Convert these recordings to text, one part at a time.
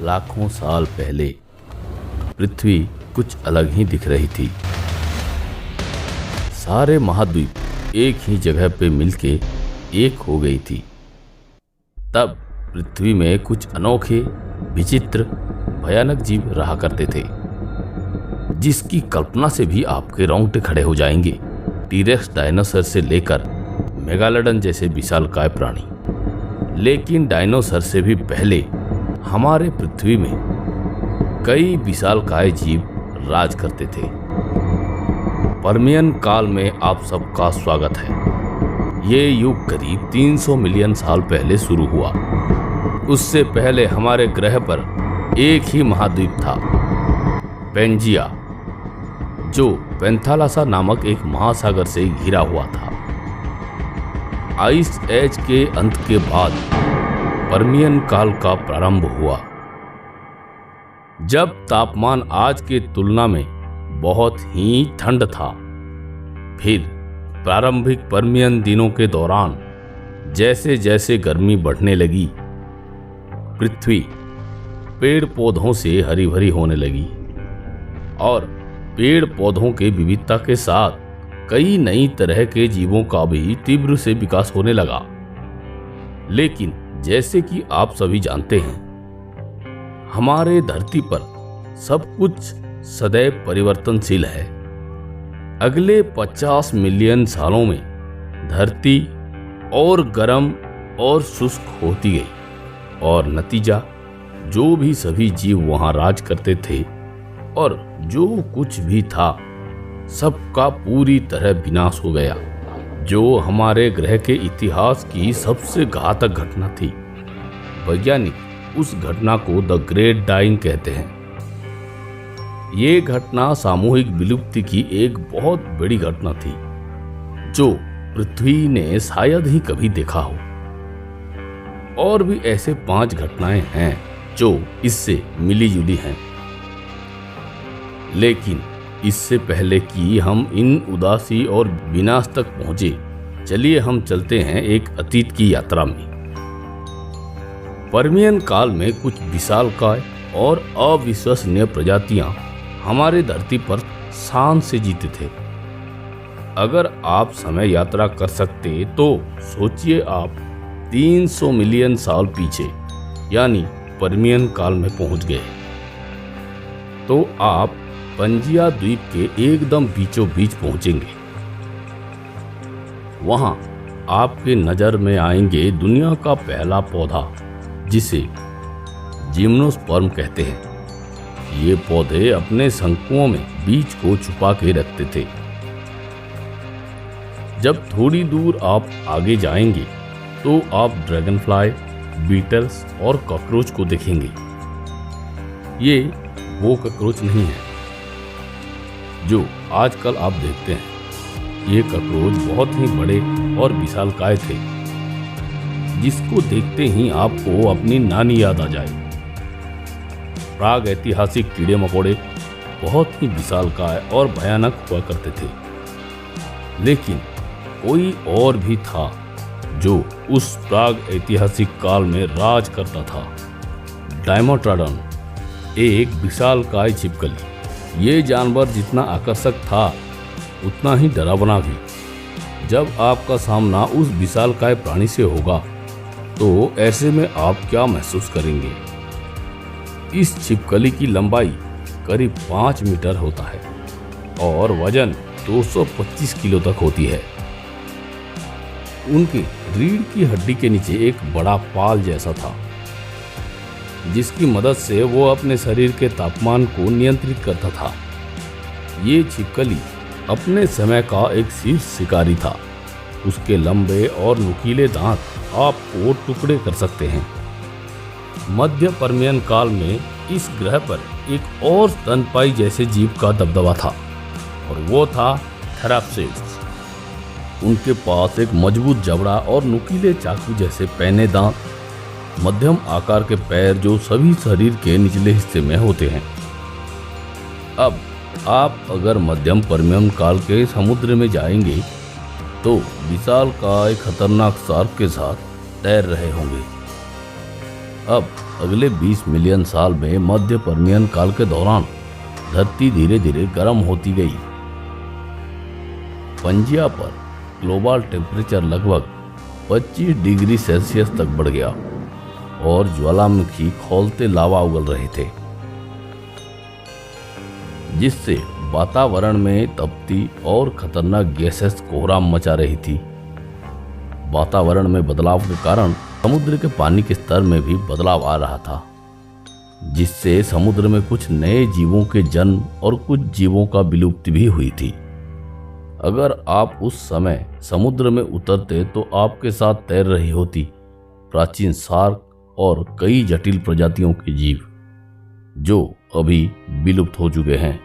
लाखों साल पहले पृथ्वी कुछ अलग ही दिख रही थी। सारे महाद्वीप एक ही जगह पे मिलके एक हो गई थी। तब पृथ्वी में कुछ अनोखे, विचित्र, भयानक जीव रहा करते थे, जिसकी कल्पना से भी आपके रोंगटे खड़े हो जाएंगे। टीरेक्स डायनासोर से लेकर मेगालोडन जैसे विशालकाय प्राणी। लेकिन डायनासोर से भी पहले हमारे पृथ्वी में कई विशालकाय जीव राज करते थे। पर्मियन काल में आप सबका स्वागत है। ये युग करीब 300 मिलियन साल पहले शुरू हुआ। उससे पहले हमारे ग्रह पर एक ही महाद्वीप था, पेंजिया, जो पेंथालासा नामक एक महासागर से घिरा हुआ था। आइस एज के अंत के बाद पर्मियन काल का प्रारंभ हुआ, जब तापमान आज के तुलना में बहुत ही ठंड था। फिर प्रारंभिक पर्मियन दिनों के दौरान जैसे जैसे गर्मी बढ़ने लगी, पृथ्वी पेड़ पौधों से हरी भरी होने लगी और पेड़ पौधों के विविधता के साथ कई नई तरह के जीवों का भी तीव्र से विकास होने लगा। लेकिन जैसे कि आप सभी जानते हैं, हमारे धरती पर सब कुछ सदैव परिवर्तनशील है। अगले 50 मिलियन सालों में धरती और गर्म और शुष्क होती गई और नतीजा जो भी सभी जीव वहां राज करते थे और जो कुछ भी था, सबका पूरी तरह विनाश हो गया, जो हमारे ग्रह के इतिहास की सबसे घातक घटना थी। वैज्ञानिक उस घटना को द ग्रेट डाइंग कहते हैं। ये घटना सामूहिक विलुप्ति की एक बहुत बड़ी घटना थी, जो पृथ्वी ने शायद ही कभी देखा हो। और भी ऐसे 5 घटनाएं हैं जो इससे मिली जुली हैं। लेकिन इससे पहले कि हम इन उदासी और विनाश तक पहुंचे, चलिए हम चलते हैं एक अतीत की यात्रा में। पर्मियन काल में कुछ विशालकाय और अविश्वसनीय प्रजातियां हमारे धरती पर शान से जीते थे। अगर आप समय यात्रा कर सकते तो सोचिए, आप 300 मिलियन साल पीछे यानी पर्मियन काल में पहुंच गए, तो आप पंजिया द्वीप के एकदम बीचों बीच पहुंचेंगे। वहां आपके नजर में आएंगे दुनिया का पहला पौधा, जिसे जिम्नोस्पर्म कहते हैं। ये पौधे अपने शंकुओं में बीज को छुपा के रखते थे। जब थोड़ी दूर आप आगे जाएंगे तो आप ड्रैगनफ्लाई, बीटल्स और कॉकरोच को देखेंगे। ये वो कॉकरोच नहीं है जो आजकल आप देखते हैं। ये कॉकरोच बहुत ही बड़े और विशालकाय थे, जिसको देखते ही आपको अपनी नानी याद आ जाए। प्राग ऐतिहासिक कीड़े मकोड़े बहुत ही विशालकाय और भयानक हुआ करते थे। लेकिन कोई और भी था जो उस प्राग ऐतिहासिक काल में राज करता था, डायमोट्रोडॉन, एक विशालकाय छिपकली। ये जानवर जितना आकर्षक था, उतना ही डरावना भी। जब आपका सामना उस विशालकाय प्राणी से होगा, तो ऐसे में आप क्या महसूस करेंगे? इस छिपकली की लंबाई करीब 5 मीटर होता है और वजन 225 किलो तक होती है। उनकी रीढ़ की हड्डी के नीचे एक बड़ा पाल जैसा था, जिसकी मदद से वो अपने शरीर के तापमान को नियंत्रित करता था। ये छिपकली अपने समय का एक शीर्ष शिकारी था। उसके लंबे और नुकीले दांत आपको टुकड़े कर सकते हैं। मध्य पर्मियन काल में इस ग्रह पर एक और स्तनपायी जैसे जीव का दबदबा था, और वो था थेराप्सिड्स। उनके पास एक मजबूत जबड़ा और नुकीले चाकू जैसे पैने दांत, मध्यम आकार के पैर जो सभी शरीर के निचले हिस्से में होते हैं। अब आप अगर मध्यम पर्मियन काल के समुद्र में जाएंगे तो विशालकाय खतरनाक शार्क के साथ तैर रहे होंगे। अब अगले 20 मिलियन साल में मध्य पर्मियन काल के दौरान धरती धीरे धीरे गर्म होती गई। पंजिया पर ग्लोबल टेम्परेचर लगभग 25 डिग्री सेल्सियस तक बढ़ गया और ज्वालामुखी खौलते लावा उगल रहे थे, जिससे वातावरण में तपती और खतरनाक गैसेस कोहराम मचा रही थी। वातावरण में बदलाव के कारण समुद्र के पानी के स्तर में भी बदलाव आ रहा था, जिससे समुद्र में कुछ नए जीवों के जन्म और कुछ जीवों का विलुप्ति भी हुई थी। अगर आप उस समय समुद्र में उतरते तो आपके साथ तैर रही होती प्राचीन शार्क और कई जटिल प्रजातियों के जीव, जो अभी विलुप्त हो चुके हैं।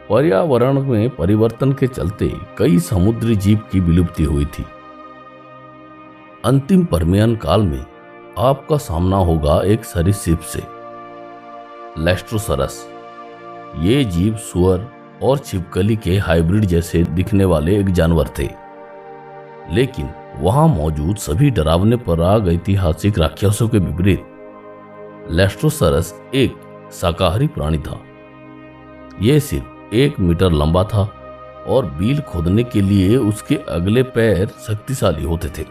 पर्यावरण में परिवर्तन के चलते कई समुद्री जीव की विलुप्ति हुई थी। अंतिम पर्मियन काल में आपका सामना होगा एक सरीसृप से, लैस्ट्रोसरस। ये जीव सुअर और छिपकली के हाइब्रिड जैसे दिखने वाले एक जानवर थे, लेकिन वहां मौजूद सभी डरावने प्रागैतिहासिक राक्षसों के विपरीत लैस्ट्रोसरस एक शाकाहारी प्राणी था। यह सिर्फ 1 मीटर लंबा था और बिल खोदने के लिए उसके अगले पैर शक्तिशाली होते थे।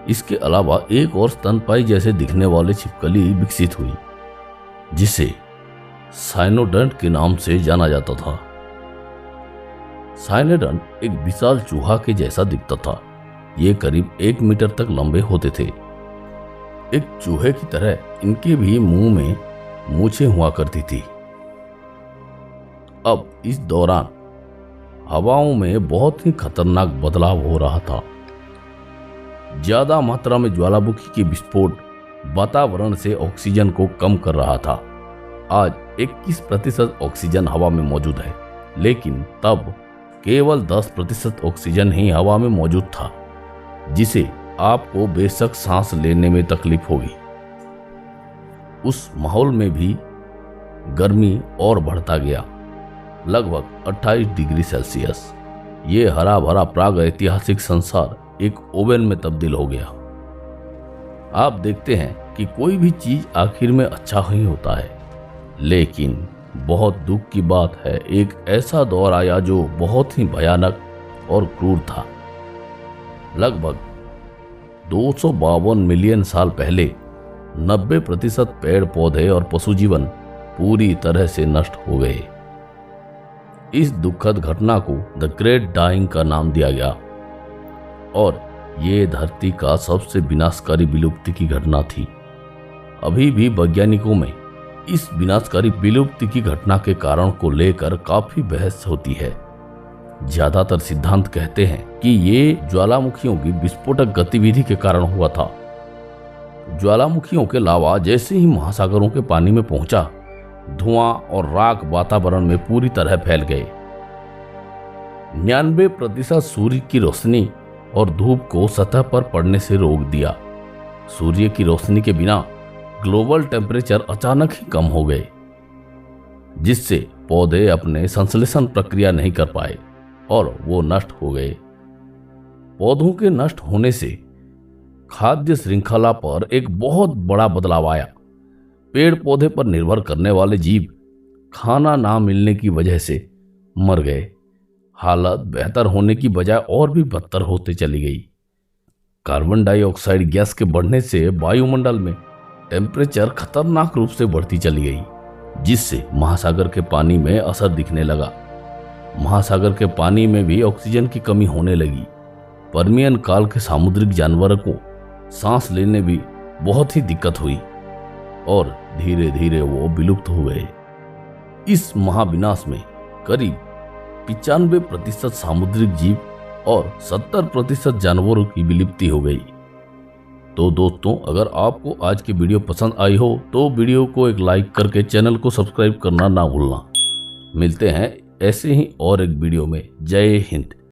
इसके अलावा एक और स्तनपायी जैसे दिखने वाली छिपकली विकसित हुई, जिसे साइनोडंट के नाम से जाना जाता था। साइनोडंट एक विशाल चूहा के जैसा दिखता था। ये करीब 1 मीटर तक लंबे होते थे। एक चूहे की तरह इनके भी मुंह में मूछें हुआ करती थी। अब इस दौरान हवाओं में बहुत ही खतरनाक बदलाव हो रहा था। ज्यादा मात्रा में ज्वालामुखी के विस्फोट वातावरण से ऑक्सीजन को कम कर रहा था। आज 21% ऑक्सीजन हवा में मौजूद है, लेकिन तब केवल 10% ऑक्सीजन ही हवा में मौजूद था, जिसे आपको बेशक सांस लेने में तकलीफ होगी। उस माहौल में भी गर्मी और बढ़ता गया, लगभग 28 डिग्री सेल्सियस। ये हरा भरा प्रागैतिहासिक संसार एक ओवन में तब्दील हो गया। आप देखते हैं कि कोई भी चीज आखिर में अच्छा ही होता है, लेकिन बहुत दुख की बात है, एक ऐसा दौर आया जो बहुत ही भयानक और क्रूर था। लगभग 252 मिलियन साल पहले 90% पेड़ पौधे और पशु जीवन पूरी तरह से नष्ट हो गए। इस दुखद घटना को द ग्रेट डाइंग का नाम दिया गया और ये धरती का सबसे विनाशकारी विलुप्ति की घटना थी। अभी भी वैज्ञानिकों में इस विनाशकारी विलुप्ति की घटना के कारण को लेकर काफी बहस होती है। ज्यादातर सिद्धांत कहते हैं कि ये ज्वालामुखियों की विस्फोटक गतिविधि के कारण हुआ था। ज्वालामुखियों के लावा जैसे ही महासागरों के पानी में पहुंचा, धुआं और राख वातावरण में पूरी तरह फैल गए। 99% सूर्य की रोशनी और धूप को सतह पर पड़ने से रोक दिया। सूर्य की रोशनी के बिना ग्लोबल टेम्परेचर अचानक ही कम हो गए, जिससे पौधे अपने संश्लेषण प्रक्रिया नहीं कर पाए और वो नष्ट हो गए। पौधों के नष्ट होने से खाद्य श्रृंखला पर एक बहुत बड़ा बदलाव आया। पेड़ पौधे पर निर्भर करने वाले जीव खाना ना मिलने की वजह से मर गए। हालत बेहतर होने की बजाय और भी बदतर होते चली गई। कार्बन डाइऑक्साइड गैस के बढ़ने से वायुमंडल में टेम्परेचर खतरनाक रूप से बढ़ती चली गई, जिससे महासागर के पानी में असर दिखने लगा। महासागर के पानी में भी ऑक्सीजन की कमी होने लगी। पर्मियन काल के सामुद्रिक जानवरों को सांस लेने भी बहुत ही दिक्कत हुई और धीरे धीरे वो विलुप्त हो गए। इस महाविनाश में करीब 95% सामुद्रिक जीव और 70% जानवरों की विलुप्ति हो गई। तो दोस्तों, अगर आपको आज की वीडियो पसंद आई हो तो वीडियो को एक लाइक करके चैनल को सब्सक्राइब करना ना भूलना। मिलते हैं ऐसे ही और एक वीडियो में। जय हिंद।